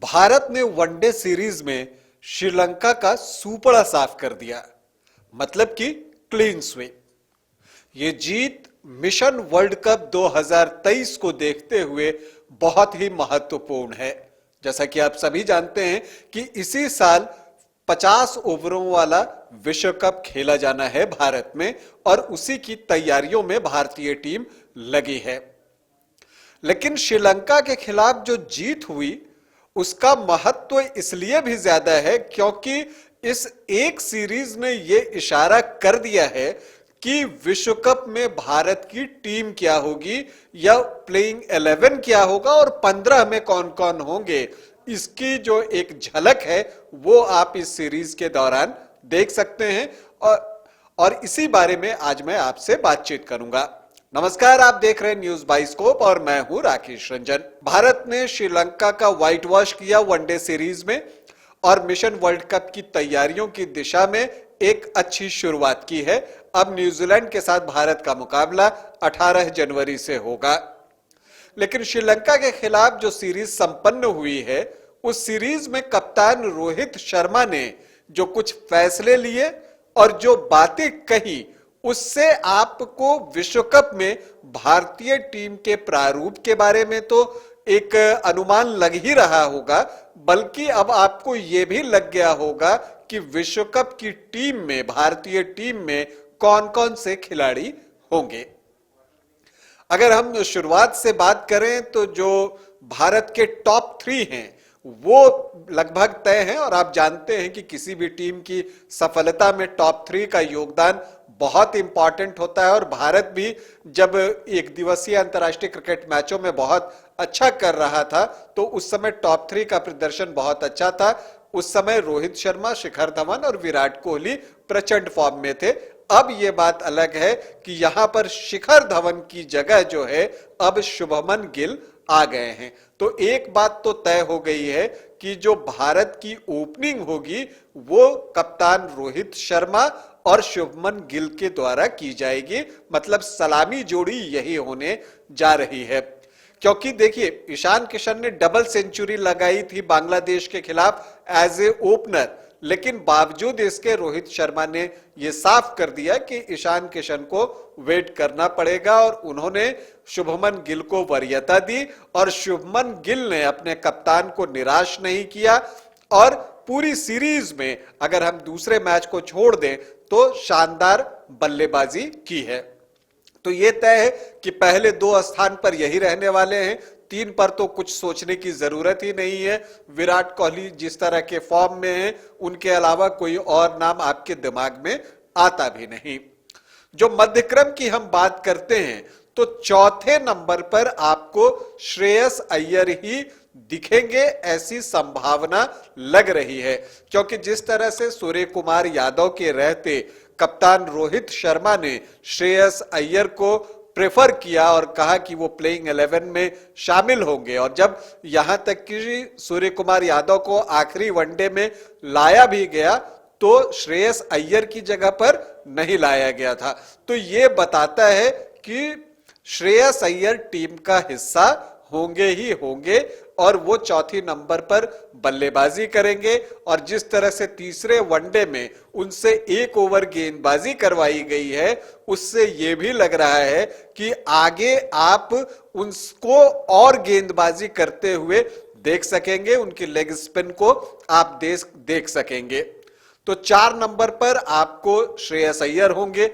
भारत ने one day series में श्रीलंका का सुपड़ा साफ कर दिया। मतलब कि क्लीन स्वीप। ये जीत मिशन वर्ल्ड कप 2023 को देखते हुए बहुत ही महत्वपूर्ण है। जैसा कि आप सभी जानते हैं कि इसी साल 50 ओवरों वाला विश्व कप खेला जाना है भारत में, और उसी की तैयारियों में भारतीय टीम लगी है। लेकिन श्रीलंका के खिलाफ जो जीत हुई उसका महत्व इसलिए भी ज्यादा है क्योंकि इस एक सीरीज ने यह इशारा कर दिया है कि विश्व कप में भारत की टीम क्या होगी या प्लेइंग 11 क्या होगा और 15 में कौन कौन होंगे। इसकी जो एक झलक है वो आप इस सीरीज के दौरान देख सकते हैं, और इसी बारे में आज मैं आपसे बातचीत करूंगा। नमस्कार, आप देख रहे हैं न्यूज बाइस्कोप और मैं हूं राकेश रंजन। भारत ने श्रीलंका का व्हाइट वॉश किया वनडे सीरीज में और मिशन वर्ल्ड कप की तैयारियों की दिशा में एक अच्छी शुरुआत की है। अब न्यूजीलैंड के साथ भारत का मुकाबला 18 जनवरी से होगा। लेकिन श्रीलंका के खिलाफ जो सीरीज संपन्न हुई है उस सीरीज में कप्तान रोहित शर्मा ने जो कुछ फैसले लिए और जो बातें कही उससे आपको विश्व कप में भारतीय टीम के प्रारूप के बारे में तो एक अनुमान लग ही रहा होगा, बल्कि अब आपको यह भी लग गया होगा कि विश्व कप की टीम में, भारतीय टीम में कौन कौन से खिलाड़ी होंगे। अगर हम शुरुआत से बात करें तो जो भारत के टॉप 3 हैं वो लगभग तय हैं, और आप जानते हैं कि किसी भी टीम की सफलता में टॉप 3 का योगदान बहुत इंपॉर्टेंट होता है। और भारत भी जब एक दिवसीय अंतर्राष्ट्रीय क्रिकेट मैचों में बहुत अच्छा कर रहा था तो उस समय टॉप 3 का प्रदर्शन बहुत अच्छा था। उस समय रोहित शर्मा, शिखर धवन और विराट कोहली प्रचंड फॉर्म में थे। अब यह बात अलग है कि यहां पर शिखर धवन की जगह जो है अब शुभमन गिल आ गए हैं। तो एक बात तो तय हो गई है कि जो भारत की ओपनिंग होगी वो कप्तान रोहित शर्मा और शुभमन गिल के द्वारा की जाएगी। मतलब सलामी जोड़ी यही होने जा रही है। क्योंकि देखिए, ईशान किशन ने डबल सेंचुरी लगाई थी बांग्लादेश के खिलाफ एज ए ओपनर, लेकिन बावजूद इसके रोहित शर्मा ने यह साफ कर दिया कि ईशान किशन को वेट करना पड़ेगा, और उन्होंने शुभमन गिल को वरीयता दी। और शुभमन गिल ने अपने कप्तान को निराश नहीं किया, और पूरी सीरीज में अगर हम दूसरे मैच को छोड़ दें तो शानदार बल्लेबाजी की है। तो यह तय है कि पहले 2 स्थान पर यही रहने वाले हैं। 3 पर तो कुछ सोचने की जरूरत ही नहीं है। विराट कोहली जिस तरह के फॉर्म में हैं, उनके अलावा कोई और नाम आपके दिमाग में आता भी नहीं। जो मध्यक्रम की हम बात करते हैं तो चौथे नंबर पर आपको श्रेयस अय्यर ही दिखेंगे, ऐसी संभावना लग रही है। क्योंकि जिस तरह से सूर्य कुमार यादव के रहते कप्तान रोहित शर्मा ने श्रेयस अय्यर को प्रेफर किया और कहा कि वो प्लेइंग 11 में शामिल होंगे, और जब यहां तक कि सूर्य कुमार यादव को आखिरी वनडे में लाया भी गया तो श्रेयस अय्यर की जगह पर नहीं लाया गया था। तो ये बताता है कि श्रेयस अय्यर टीम का हिस्सा होंगे ही होंगे, और वो चौथी नंबर पर बल्लेबाजी करेंगे। और जिस तरह से तीसरे वनडे में उनसे 1 ओवर गेंदबाजी करवाई गई है उससे यह भी लग रहा है कि आगे आप उनको और गेंदबाजी करते हुए देख सकेंगे, उनकी लेग स्पिन को आप देख सकेंगे। तो 4 नंबर पर आपको श्रेयस अय्यर होंगे।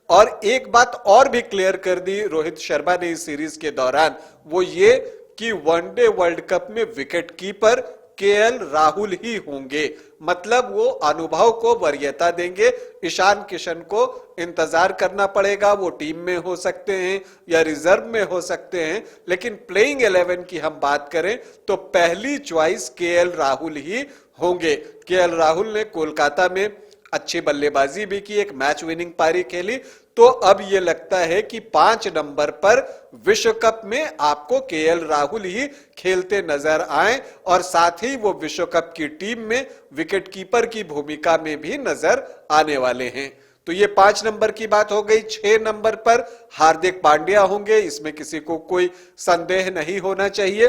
और एक बात और भी क्लियर कर दी रोहित शर्मा ने इस सीरीज के दौरान, वो ये कि वनडे वर्ल्ड कप में विकेट कीपर केएल राहुल ही होंगे। मतलब वो अनुभव को वरीयता देंगे। ईशान किशन को इंतजार करना पड़ेगा, वो टीम में हो सकते हैं या रिजर्व में हो सकते हैं, लेकिन प्लेइंग 11 की हम बात करें तो पहली चॉइस केएल राहुल ही होंगे। केएल राहुल ने कोलकाता में अच्छी बल्लेबाजी भी की, एक मैच विनिंग पारी खेली। तो अब यह लगता है कि 5 नंबर पर विश्व कप में आपको केएल राहुल ही खेलते नजर आए, और साथ ही वो विश्व कप की टीम में विकेट कीपर की भूमिका में भी नजर आने वाले हैं। तो ये 5 नंबर की बात हो गई। 6 नंबर पर हार्दिक पांड्या होंगे, इसमें किसी को कोई संदेह नहीं होना चाहिए।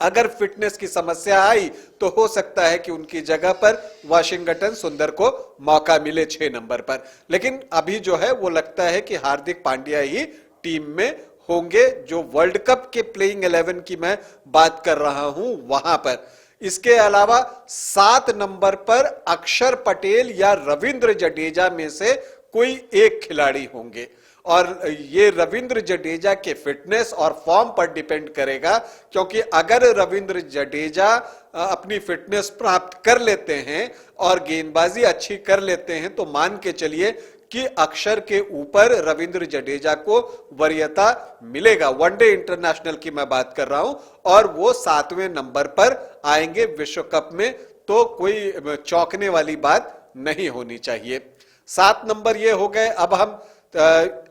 अगर फिटनेस की समस्या आई तो हो सकता है कि उनकी जगह पर वाशिंगटन सुंदर को मौका मिले 6 नंबर पर। लेकिन अभी जो है वो लगता है कि हार्दिक पांड्या ही टीम में होंगे, जो वर्ल्ड कप के प्लेइंग 11 की मैं बात कर रहा हूं वहां पर। इसके अलावा 7 नंबर पर अक्षर पटेल या रविंद्र जडेजा में से कोई एक खिलाड़ी होंगे, और ये रविंद्र जडेजा के फिटनेस और फॉर्म पर डिपेंड करेगा, क्योंकि अगर रविंद्र जडेजा अपनी फिटनेस प्राप्त कर लेते हैं और गेंदबाजी अच्छी कर लेते हैं तो मान के चलिए कि अक्षर के ऊपर रविंद्र जडेजा को वरीयता मिलेगा। वनडे इंटरनेशनल की मैं बात कर रहा हूं, और वो 7वें नंबर पर आएंगे विश्व कप में, तो कोई चौंकने वाली बात नहीं होनी चाहिए। 7 नंबर ये हो गए। अब हम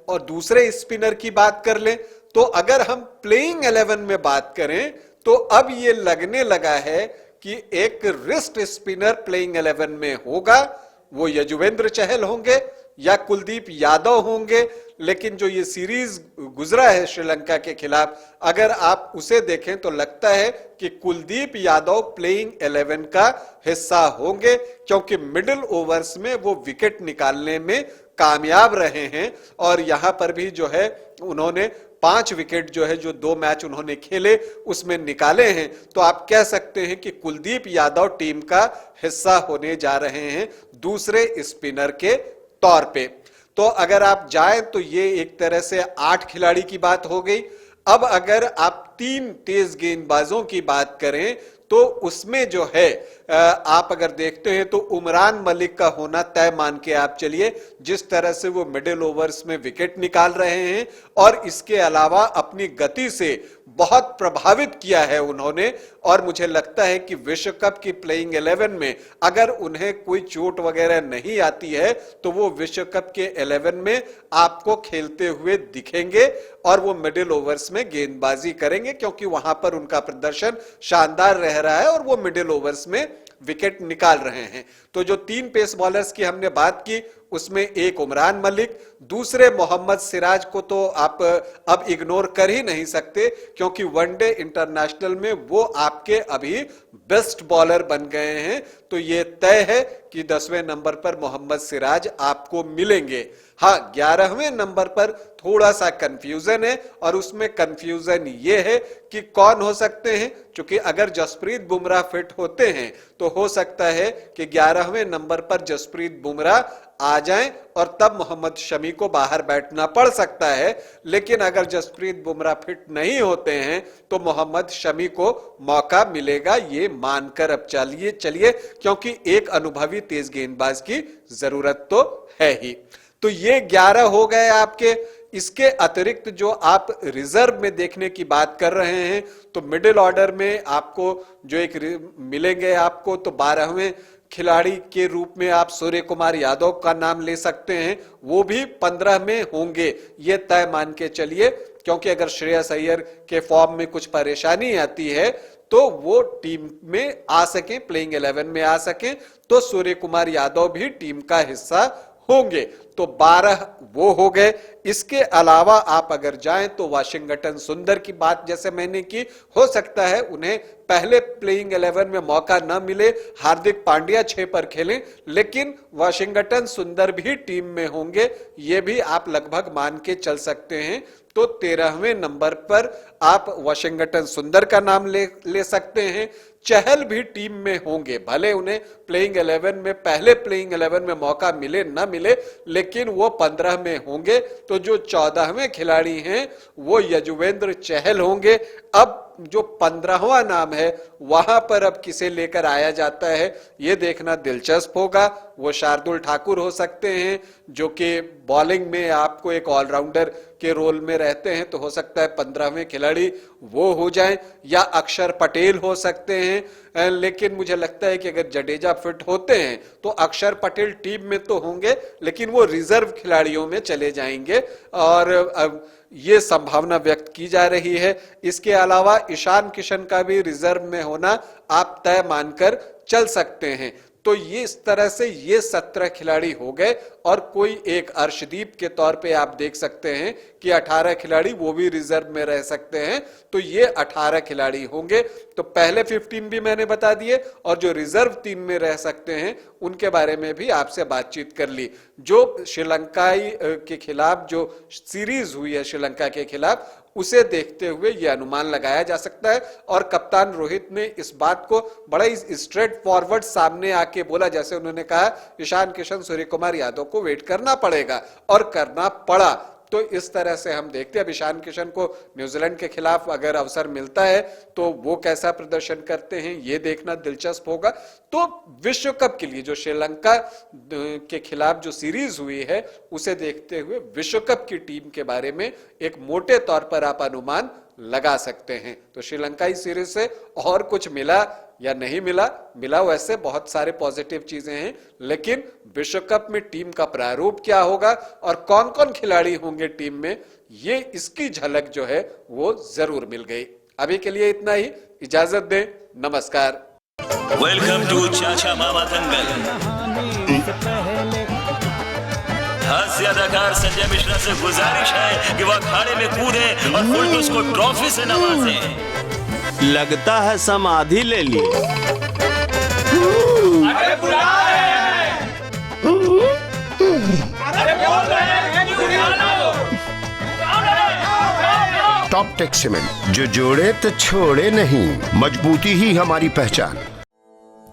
और दूसरे स्पिनर की बात कर लें, तो अगर हम प्लेइंग 11 में बात करें तो अब ये लगने लगा है कि एक रिस्ट स्पिनर प्लेइंग 11 में होगा। वो यजुवेंद्र चहल होंगे या कुलदीप यादव होंगे। लेकिन जो ये सीरीज गुजरा है श्रीलंका के खिलाफ, अगर आप उसे देखें तो लगता है कि कुलदीप यादव प्लेइंग 11 का हिस्सा होंगे, क्योंकि मिडिल ओवर्स में वो विकेट निकालने में कामयाब रहे हैं। और यहां पर भी जो है उन्होंने 5 विकेट जो है, जो 2 मैच उन्होंने खेले उसमें निकाले हैं। तो आप कह सकते हैं कि कुलदीप यादव टीम का हिस्सा होने जा रहे हैं दूसरे स्पिनर के तौर पे। तो अगर आप जाएं तो ये एक तरह से 8 खिलाड़ी की बात हो गई। अब अगर आप 3 तेज गेंदबाजों की बात करें तो उसमें जो है आप अगर देखते हैं तो उमरान मलिक का होना तय मान के आप चलिए, जिस तरह से वो मिडिल ओवर्स में विकेट निकाल रहे हैं और इसके अलावा अपनी गति से बहुत प्रभावित किया है उन्होंने। और मुझे लगता है कि विश्व कप की प्लेइंग 11 में अगर उन्हें कोई चोट वगैरह नहीं आती है तो वो विश्व कप के 11 में आपको खेलते हुए दिखेंगे और वो मिडिल ओवर्स में गेंदबाजी करेंगे, क्योंकि वहां पर उनका प्रदर्शन शानदार रह रहा है और वो मिडिल ओवर्स में विकेट निकाल रहे हैं। तो जो 3 पेस बॉलर्स की हमने बात की उसमें एक उमरान मलिक, दूसरे मोहम्मद सिराज को तो आप अब इग्नोर कर ही नहीं सकते, क्योंकि वनडे इंटरनेशनल में वो आपके अभी बेस्ट बॉलर बन गए हैं। तो ये तय है कि 10वें नंबर पर मोहम्मद सिराज आपको मिलेंगे। हाँ, 11वें नंबर पर थोड़ा सा कंफ्यूजन है, और उसमें कंफ्यूजन ये है कि कौन हो सकते हैं। क्योंकि अगर जसप्रीत बुमराह फिट होते हैं तो हो सकता है कि 11वें नंबर पर जसप्रीत बुमराह आ जाएं और तब मोहम्मद शमी को बाहर बैठना पड़ सकता है। लेकिन अगर जसप्रीत बुमराह फिट नहीं होते हैं तो मोहम्मद शमी को मौका मिलेगा, ये मानकर अब चलिए, क्योंकि एक अनुभवी तेज गेंदबाज की जरूरत तो है ही। तो ये 11 हो गए आपके। इसके अतिरिक्त जो आप रिजर्व में देखने की बात कर रहे हैं तो मिडिल ऑर्डर में आपको जो एक मिलेंगे आपको, तो 12वें खिलाड़ी के रूप में आप सूर्य कुमार यादव का नाम ले सकते हैं, वो भी 15 में होंगे, ये तय मान के चलिए। क्योंकि अगर श्रेयस अय्यर के फॉर्म में कुछ परेशानी आती है तो वो टीम में आ सकें, प्लेइंग 11 में आ सकें, तो सूर्य कुमार यादव भी टीम का हिस्सा होंगे। तो 12 वो हो गए। इसके अलावा आप अगर जाएं तो वाशिंगटन सुंदर की बात जैसे मैंने की, हो सकता है उन्हें पहले प्लेइंग 11 में मौका न मिले, हार्दिक पांड्या 6 पर खेलें, लेकिन वाशिंगटन सुंदर भी टीम में होंगे, ये भी आप लगभग मान के चल सकते हैं। तो 13वें नंबर पर आप वाशिंगटन सुंदर का नाम ले सकते हैं। चहल भी टीम में होंगे, भले उन्हें प्लेइंग 11 में पहले प्लेइंग 11 में मौका मिले न मिले, लेकिन वो 15 में होंगे। तो जो 14वें खिलाड़ी हैं वो यजुवेंद्र चहल होंगे। अब जो 15वां नाम है वहां पर अब किसे लेकर आया जाता है ये देखना दिलचस्प होगा। वो शार्दुल ठाकुर हो सकते हैं, जो कि बॉलिंग में आपको एक ऑलराउंडर के रोल में रहते हैं, तो हो सकता है 15वें खिलाड़ी वो हो जाएं, या अक्षर पटेल हो सकते हैं। लेकिन मुझे लगता है कि अगर जडेजा फिट होते हैं तो अक्षर पटेल टीम में तो होंगे, लेकिन वो रिजर्व खिलाड़ियों में चले जाएंगे, और ये संभावना व्यक्त की जा रही है। इसके अलावा ईशान किशन का भी रिजर्व में होना आप तय मानकर चल सकते हैं। तो ये इस तरह से ये 17 खिलाड़ी हो गए और कोई एक अर्शदीप के तौर पे आप देख सकते हैं कि 18 खिलाड़ी वो भी रिजर्व में रह सकते हैं, तो ये 18 खिलाड़ी होंगे। तो पहले 15 भी मैंने बता दिए और जो रिजर्व 3 में रह सकते हैं उनके बारे में भी आपसे बातचीत कर ली। जो श्रीलंकाई के खिलाफ जो सीरीज हुई है श्रीलंका के खिलाफ, उसे देखते हुए यह अनुमान लगाया जा सकता है। और कप्तान रोहित ने इस बात को बड़ा ही स्ट्रेट फॉरवर्ड सामने आके बोला, जैसे उन्होंने कहा ईशान किशन, सूर्य कुमार यादव को वेट करना पड़ेगा, और करना पड़ा। तो इस तरह से हम देखते हैं अब ईशान किशन को न्यूजीलैंड के खिलाफ अगर अवसर मिलता है तो वो कैसा प्रदर्शन करते हैं, ये देखना दिलचस्प होगा। तो विश्व कप के लिए जो श्रीलंका के खिलाफ जो सीरीज हुई है उसे देखते हुए विश्व कप की टीम के बारे में एक मोटे तौर पर आप अनुमान लगा सकते हैं। तो श्रीलंकाई सीरीज से और कुछ मिला या नहीं मिला वैसे बहुत सारे पॉजिटिव चीजें हैं, लेकिन विश्व कप में टीम का प्रारूप क्या होगा और कौन कौन खिलाड़ी होंगे टीम में, ये इसकी झलक जो है वो जरूर मिल गई। अभी के लिए इतना ही, इजाजत दें, नमस्कार। वेलकम टू चाचा मामा दंगल। हास्य अदाकार संजय मिश्रा से गुजारिश है कि वह अखाड़े में कूदे और फुलटूस को ट्रॉफी से नवाजे। लगता है समाधि ले ली। अरे बुला रहे हैं। अरे बोल रहे हैं कि बुला लो। टॉप टेक सीमेंट, जो जोड़े तो छोड़े नहीं, मजबूती ही हमारी पहचान।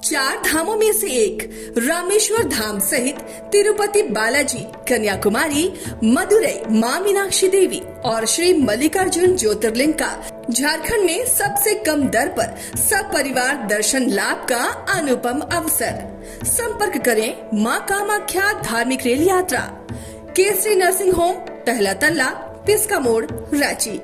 4 धामों में से एक रामेश्वर धाम सहित तिरुपति बालाजी, कन्याकुमारी, मदुरई माँ मीनाक्षी देवी और श्री मल्लिकार्जुन ज्योतिर्लिंग का झारखंड में सबसे कम दर पर सब परिवार दर्शन लाभ का अनुपम अवसर। संपर्क करें माँ कामाख्या धार्मिक रेल यात्रा, केसरी नर्सिंग होम, पहला तल्ला, पिस्का मोड़, रांची।